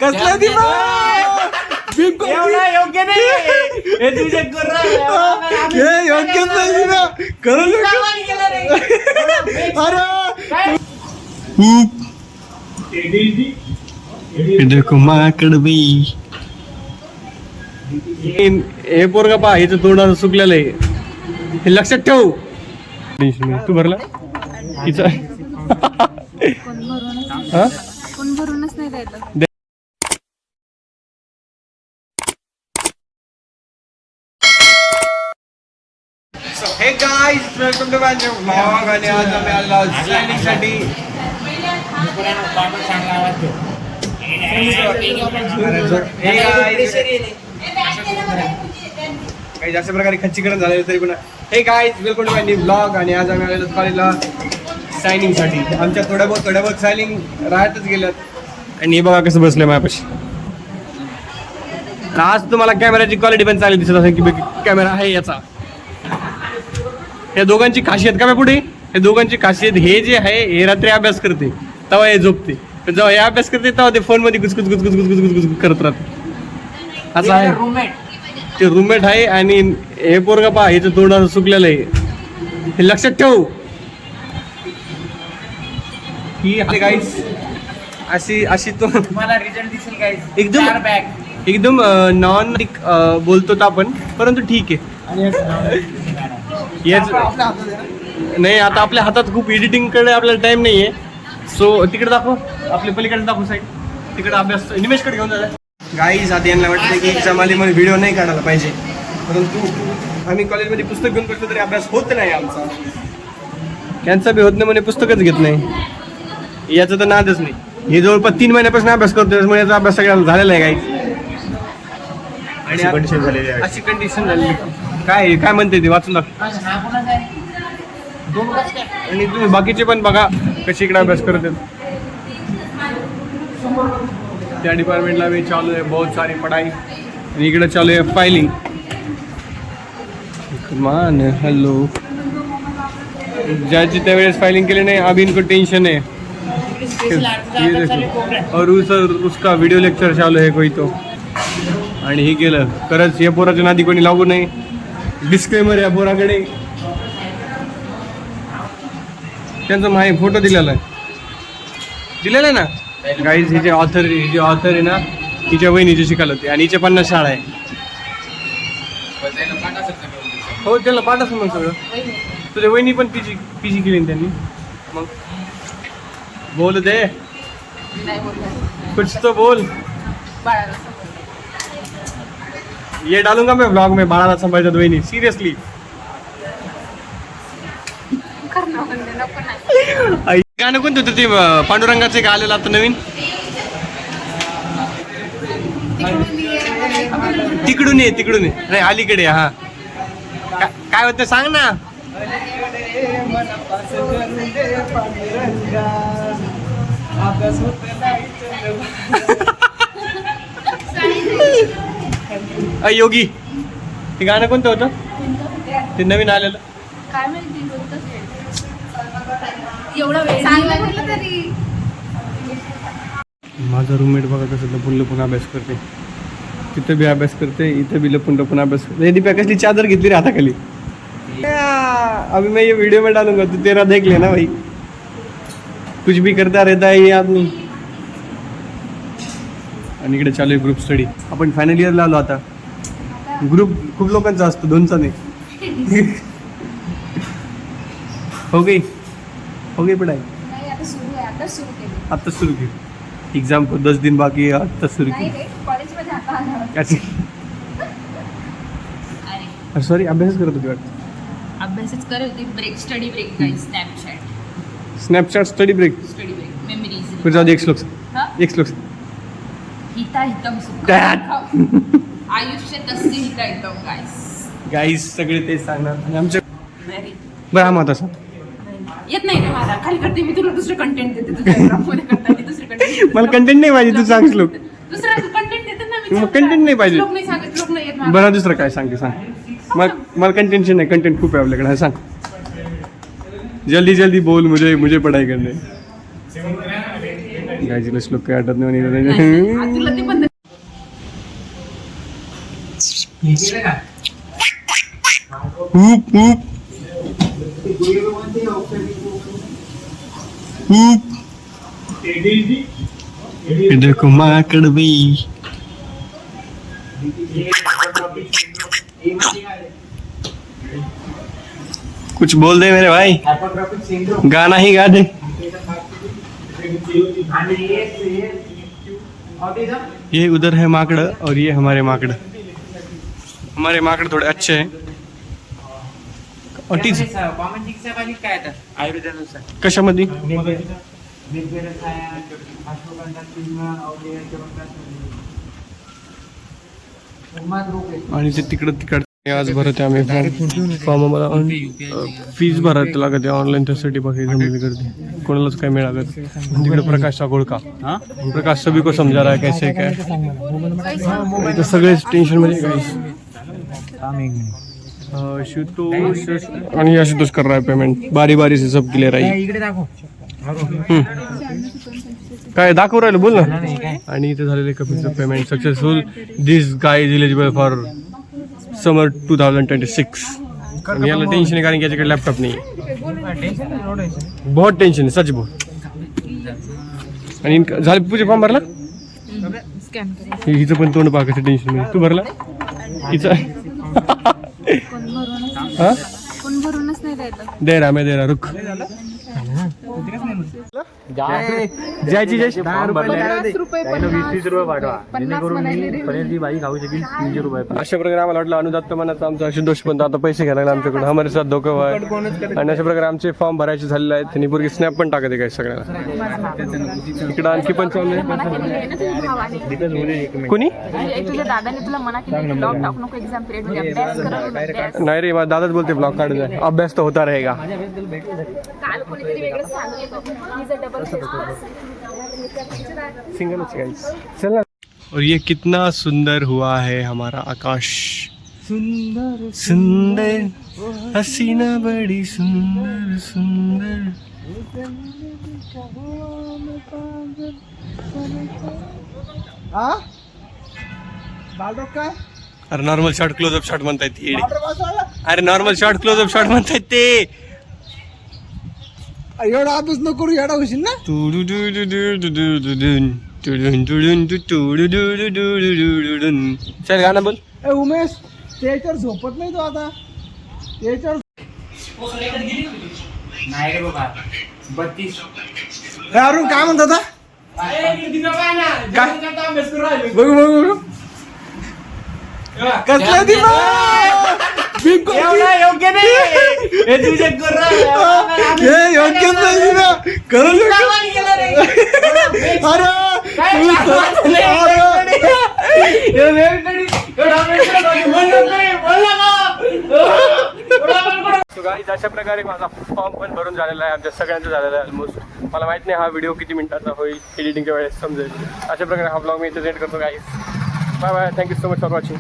कसला दिमाग एवढा योग्य नाही हे तुझे हे योग्यच नाही ना खरंच अरे देखो माकड बाई हे पोरगा पहा याचं तोंड सुकलेलं आहे हे लक्षात ठेव तू भरला तिचा कोण भरूनच नाही द्यायचं. Hey guys welcome to my vlog आणि आज आम्ही आलो साठी काही जास्त प्रकारे खच्चीकरण झालेलं तरी पण hey guys welcome to my vlog आणि आज आम्ही आलेलो कॉलेजला सायनिंग साठी. आमच्या थोड्या बहुत सायनिंग राहतच गेल्यात आणि हे बघा कसं बसलंय माझ्यापाशी. आज तुम्हाला कॅमेराची क्वालिटी पण चांगली दिसत असेल की कॅमेरा आहे याचा. या दोघांची खासियत का पुढे हे दोघांची खासियत हे जे आहे हे रात्री अभ्यास करते तेव्हा हे झोपते जेव्हा हे अभ्यास करते तेव्हा ते फोन मध्ये गुजगुज करत राहते. असं आहे ते रूममेट आहे आणि हे पोरगा पहा याचं तोंड सुकलेलं आहे हे लक्षात ठेव ही आपली गाईस अशी तो तुम्हाला रिझल्ट दिसेल गाईस एकदम नॉन बोलतो तर आपण परंतु ठीक आहे. याच नाही आता आपल्या हातात खूप एडिटिंग कडे आपल्याला टाइम नाहीये सो तिकडे दाखव आपल्या पलीकडे दाखव साईड तिकडे अभ्यास निमेशकडे घेऊन जायला. गाईज आता यांना वाटतं की जमालीमध्ये व्हिडिओ नाही काढायला पाहिजे परंतु आम्ही कॉलेजमध्ये पुस्तक घेऊन बसलो तरी अभ्यास होत नाही आमचा. यांचा बी होत नाही म्हणे पुस्तकच घेत नाही याचं तर नादच नाही. हे जवळपास 3 महिन्यापासून अभ्यास करतो त्यामुळे याचा अभ्यास सगळ्याला झालेला आहे गाईज. आणि अशी कंडिशन झालेली काय म्हणते ते वाचून दाखव. आणि तुम्ही बाकीचे पण बघा कशी इकडे अभ्यास करत आहेत. त्या डिपार्टमेंटला भी चालू आहे बहुत सारी पढ़ाई आणि इकडे चालू आहे फायलिंग. मान हॅलो ज्याची त्यावेळेस फायलिंग केली नाही अभी इनको टेंशन है और उसका वीडियो लेक्चर चालू है कोई तो. आणि हे केलं खरंच या पोराच्या नादी कोणी लागू नाही. डिस्क्लेमर या पोराकडे त्यांचा माही फोटो दिलेला आहे ना गाईज. हिचे ऑथर आहे ना हिच्या वहिनीची शिकायला होती आणि हिच्या 50 शाळा आहे. हो त्याला पाठ असं मग सगळं तुझ्या वहिनी पण पीजी केली त्यांनी. मग बोल दे कुछ तो बोल. ये डालूंगा मैं ब्लॉग में बाळाला सांभाळतात वहिनी सिरियसली. गाणं कोणतं होतं ते पांडुरंगाचे का आलेलं आता नवीन तिकडून ये नाही अलीकडे. हा काय होतं सांग ना. योगी ते गाणं कोणतं होतं ते नवीन आलेलं काय माहिती एवढा वेळ सांगितलं तरी. माझा रूममेट बघा कसं लपून अभ्यास करते. तिथं बी अभ्यास करते इथं बी लपून अभ्यास करते. दीपा कसली चादर घेतली रे हाताखाली. अभी मैं ये वीडियो में डालूंगा तू तेरा देख लेना भाई कुछ भी करता रहता है ये आदमी. आणि इकडे चालू आहे ग्रुप स्टडी. आपण फायनल इयरला आलो आता. ग्रुप खूप लोकांचा असतो 2चा नाही. हो गई पढ़ाई आता सुरू की एग्जाम को 10 दिन बाकी है आता शुरू की. सॉरी अभ्यास करत होती वाटतं. अभ्यासच करत होती. Study break guys. Snapchat study break memories कुछ जाऊ एक श्लोक हिताहितम सुख आयुष्य तस्य हिताहितम गाइस. सगळे तेच सांगणार आणि आमच्या बरं हा मत असा येत नाही का मला खाली करते मी तुला दुसरं कंटेंट देते तुझ्या मध्ये करताना दुसरं कंटेंट. मला कंटेंट नाही पाहिजे तू सांग श्लोक. दुसरं कंटेंट देते ना मी. मग कंटेंट नाही पाहिजे. श्लोक नाही सांगत श्लोक नाही येत मला. बरं दुसरं काय सांगते सांग. मला कंटेंट नाही कंटेंट खूप आहे आपल्याकडे. सांग जल्दी बोल मुझे पढ़ाई करने. गायची श्लोक काही आठवत नाही आ, तुला ते बंद ऊप ऊप ऊप देखो माकड़ भाई कुछ बोल दे मेरे भाई गाना ही गा दे ये उधर है माकड़ और ये हमारे माकड़ थोड़े अच्छे हैं और तीच कॉमन चिकित्सा बाबतीत काय आता आयुर्वेदानुसार कशामध्ये वेगवेगळ्या खाया अश्वगंधा किंवा उन्माद रोग आहे आणि ते तिकडं आज भरत आम्ही फॉर्म मला फीज भरत लागत ऑनलाईन त्यासाठी बाकी जमलेली करते कोणालाच काय मिळालं तिकडे प्रकाश सागोळका प्रकाश सभी को समजा रहा है कैसे काय तर सगळेच टेन्शन मध्ये आशुतोष आणि आशुतोष कर रहा है पेमेंट बारी बारी से सब क्लियर आहे इकडे दाखव काय दाखवू राहिलं बोल ना आणि इथे झालेले कपीचं payment successful this guy is eligible for summer 2026 आणि याला टेन्शन आहे कारण की याच्याकडे लॅपटॉप नाही बहुत टेन्शन आहे सच बोल आणि झाले तुझे फॉर्म भरला हिचं पण तोंड पाकायचं टेन्शन मध्ये तू भरला हिचं हा दे रहा मैं दे रहा रुक जायची जयची 50 रुपये 20-30 रुपये पाठवा 50 म्हणाले पनीरची भाजी खाऊ शकेल 300 रुपये अशा प्रकारे आम्हाला वाटलं अनुदात्त मनाचा आमचा आशुतोष पण आता पैसे घ्यायला लागला आमच्याकडे हमारे साथ धोका हुआ है आणि अशा प्रकारे आमचे फॉर्म भरायचे झालेले आहेत त्यांनी पूर्वी स्नॅप पण टाकत आहे काय सगळ्यांना इकडं आणखी पण चालू आहे कोणी तुझ्या दादाने तुला मना केली ब्लॉग टाकू नको एक्झाम पिरियड मध्ये अभ्यास कर नाही रे माझा दादाच बोलते ब्लॉग काढ जाय अभ्यास तर होता रहेगा काल कोणीतरी वेगळं सांगितलं डबल सिंगल चल ना और ये कितना सुंदर हुआ है हमारा आकाश सुंदर सुंदर हसीना बड़ी सुंदर सुंदर अरे नॉर्मल शॉट क्लोजअप शॉट म्हणतायत येडी अरे नॉर्मल शॉट क्लोजअप शॉट म्हणतायत ते एवढा अभ्यास नको करू एवढा होशील ना चल गाणं बोल उमेश त्याच्यावर झोपत नाही तो आता त्याच्यावर नाही रे बाबा 32 अरुण काय म्हणत होता बघू बघू बघू कसला दिमाग एवढा योग्य नाही हे तुझे हे योग्य नाही ना करू अशा प्रकारे माझा फॉर्म पण भरून झालेला आहे आमच्या सगळ्यांचा झालेला आहे ऑलमोस्ट मला माहित नाही हा व्हिडिओ किती मिनिटाचा होईल एडिटिंगच्या वेळेस समजेल अशा प्रकारे हा ब्लॉग मी इथे सेट करतो guys bye bye thank you so much for watching